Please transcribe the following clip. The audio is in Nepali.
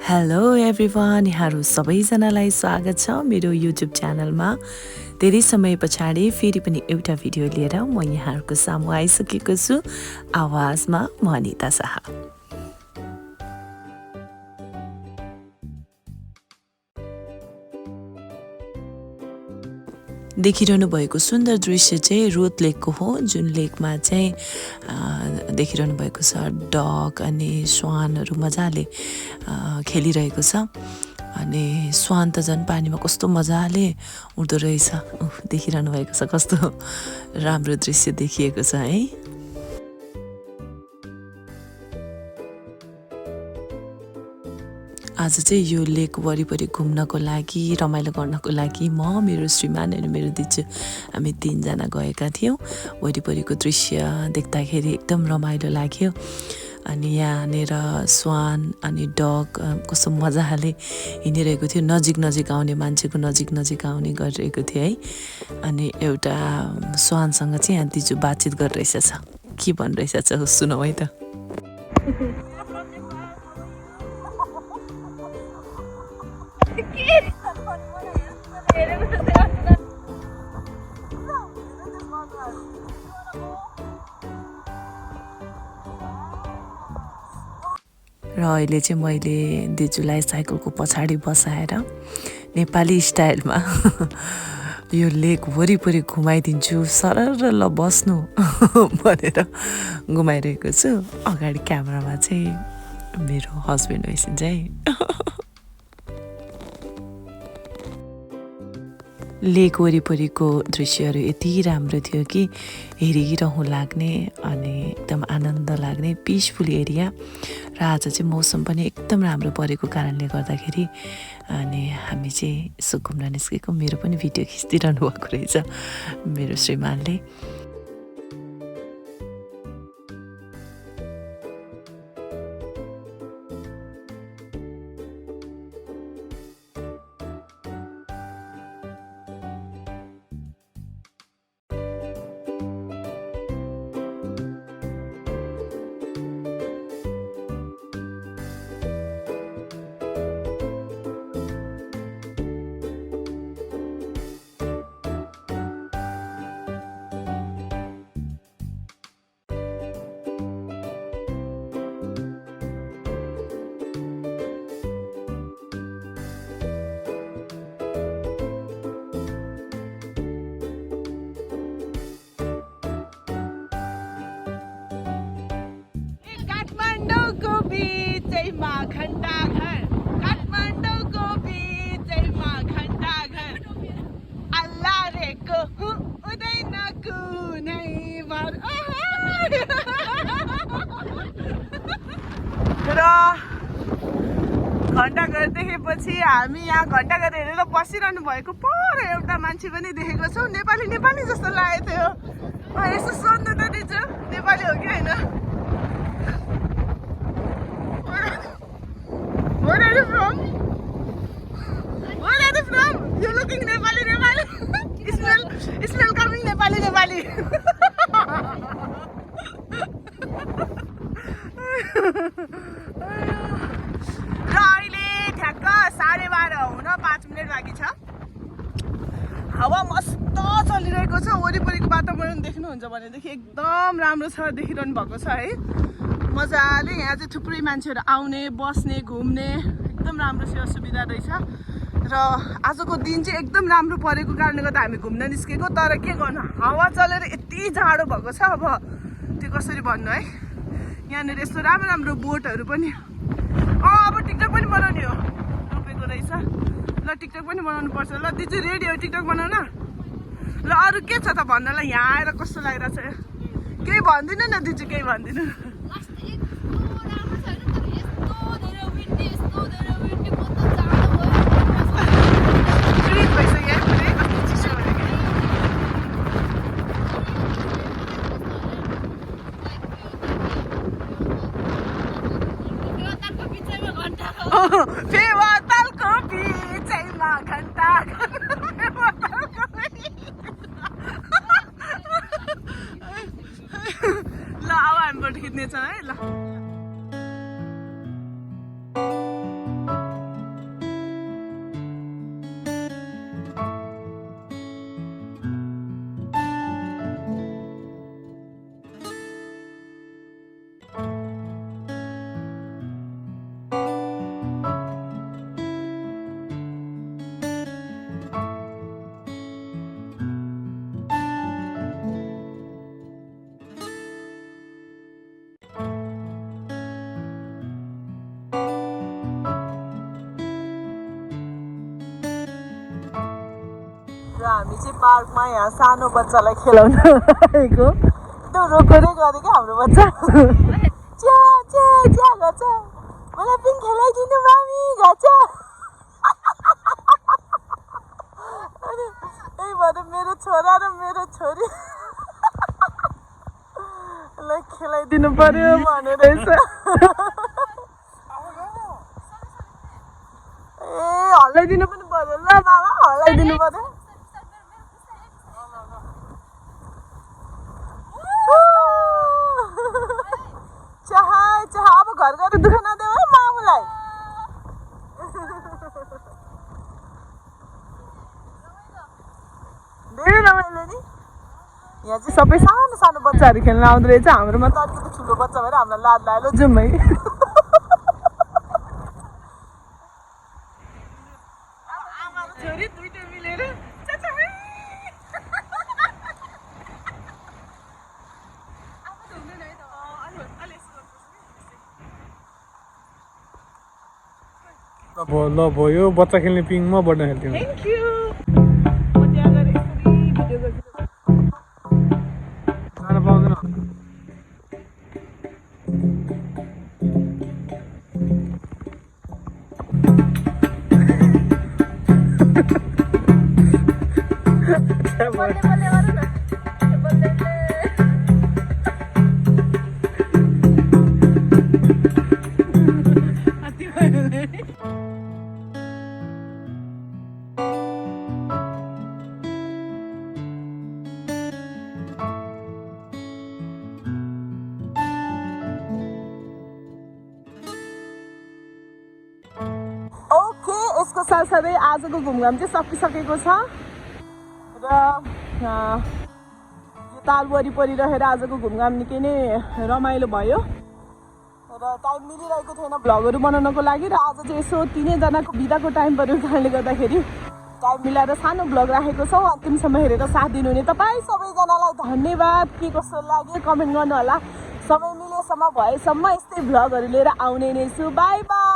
हेलो एभ्रिवान, यहाँहरू सबैजनालाई स्वागत छ मेरो युट्युब च्यानलमा। धेरै समय पछाडि फेरि पनि एउटा भिडियो लिएर म यहाँहरूको सामु आइसकेको छु। आवाजमा म अनिता शाह। देखिरहनु भएको सुन्दर दृश्य चाहिँ रोथ लेकको हो, जुन लेकमा चाहिँ देखिरहनु भएको छ डक अनि स्वानहरू मजाले खेलिरहेको छ। अनि स्वान त झन् पानीमा कस्तो मजाले उड्दो रहेछ। देखिरहनु भएको छ कस्तो राम्रो दृश्य देखिएको छ है। आज चाहिँ यो लेक वरिपरि घुम्नको लागि, रमाइलो गर्नको लागि म, मेरो श्रीमान अनि मेरो दिजु हामी तीनजना गएका थियौँ। वरिपरिको दृश्य देख्दाखेरि एकदम रमाइलो लाग्यो। अनि यहाँनिर स्वान अनि डग कस्तो मजाले हिँडिरहेको थियो। नजिक आउने मान्छेको नजिक आउने गरिरहेको थियो है। अनि एउटा स्वानसँग चाहिँ यहाँ दिजु बातचित गरिरहेछ। के भनिरहेछ सुनौ है त। र अहिले चाहिँ मैले दिजुलाई साइकलको पछाडि बसाएर नेपाली स्टाइलमा यो लेक वरिपरि घुमाइदिन्छु, सरर ल बस्नु भनेर घुमाइरहेको छु। अगाडि क्यामेरामा चाहिँ मेरो हस्बेन्ड भइसिन्छ है। लेक वरिपरिको दृश्यहरू यति राम्रो थियो कि हेरिरहँ लाग्ने अनि एकदम आनन्द लाग्ने पिसफुल एरिया। र आज चाहिँ मौसम पनि एकदम राम्रो परेको कारणले गर्दाखेरि अनि हामी चाहिँ यसो घुम्न निस्केको। मेरो पनि भिडियो खिचिदिरहनु भएको रहेछ मेरो श्रीमानले। काठमाडौँको बिचैमा घण्टा घर, अल्लाह रेको हुँदैन कुनै भर। र घण्टाघर देखेपछि हामी यहाँ घण्टाघर हेरेर बसिरहनु भएको पर एउटा मान्छे पनि देखेको छौँ। नेपाली जस्तो लागेको थियो। यसो सोध्नु त दिजु, नेपाली हो कि होइन? Where are you from? You're looking Nepali. Smell coming Nepali. र अहिले ठ्याक्क 12:30 हुन 5 मिनट बाँकी छ। हावा मस्त चलिरहेको छ। वरिपरिको वातावरण देख्नुहुन्छ भनेदेखि एकदम राम्रो छ, देखिरहनु भएको छ है। मजाले यहाँ चाहिँ थुप्रै मान्छेहरू आउने बस्ने घुम्ने एकदम राम्रो सुविधा रहेछ। र आजको दिन चाहिँ एकदम राम्रो परेको कारणले गर्दा हामी घुम्न निस्केको। तर के गर्नु, हावा चलेर यति जाडो भएको छ। अब त्यो कसरी भन्नु है। यहाँनिर यस्तो राम्रो बोटहरू पनि अब टिकटक पनि बनाउने हो रोपेको रहेछ। ल टिकटक पनि बनाउनु पर्छ। ल दिजु रेडी हो टिकटक बनाउन? ल अरू के छ त भन्नलाई? यहाँ आएर कस्तो लागिरहेछ? केही भन्दिनँ न दिजु, केही भन्दिनँ। फेवातालको बिचैमा घण्टा ल अब हामीबाट खिच्ने छ है। ल हामी चाहिँ पार्कमा यहाँ सानो बच्चालाई खेलाउन आएको एकदम रोकेरै गऱ्यो क्या हाम्रो बच्चा च्या च्या च्या गर्छ मलाई पनि खेलाइदिनु मामी गर्छ अनि त्यही भएर मेरो छोरा र मेरो छोरी लाई खेलाइदिनु पर्यो भनेर रहेछ ए हल्लाइदिनु पनि पर्यो ल बाबा हल्लाइदिनु पर्यो चाह अब घर गएर दुःख नदेऊ है मामुलाई धेरै रमाइलो नि यहाँ चाहिँ सबै सानो सानो बच्चाहरू खेल्न आउँदो रहेछ हाम्रोमा त अलिकति ठुलो बच्चा भएर हामीलाई लाद लाग्यो जाउँ है आमा र छोरी दुईटा मिलेर ल भयो बच्चा खेल्ने पिङमा बढ्न खेल्थ्यौँ थ्याङ्क यू म त्यहाँ गएर यसरी भिडियो गर्छु जान पाउँदैन यसको साथसाथै आजको घुमघाम चाहिँ सकिसकेको छ र यो ताल वरिपरि रहेर आजको घुमघाम निकै नै रमाइलो भयो र टाइम मिलिरहेको थिएन भ्लगहरू बनाउनको लागि र आज चाहिँ यसो तिनैजनाको बिदाको टाइम परेको कारणले गर्दाखेरि टाइम मिलाएर सानो भ्लग राखेको छौँ अन्तिमसम्म हेरेर साथ दिनुहुने तपाईँ सबैजनालाई धन्यवाद के कस्तो लाग्यो कमेन्ट गर्नु होला समय मिलेसम्म भएसम्म यस्तै भ्लगहरू लिएर आउने नै छु बाई बाई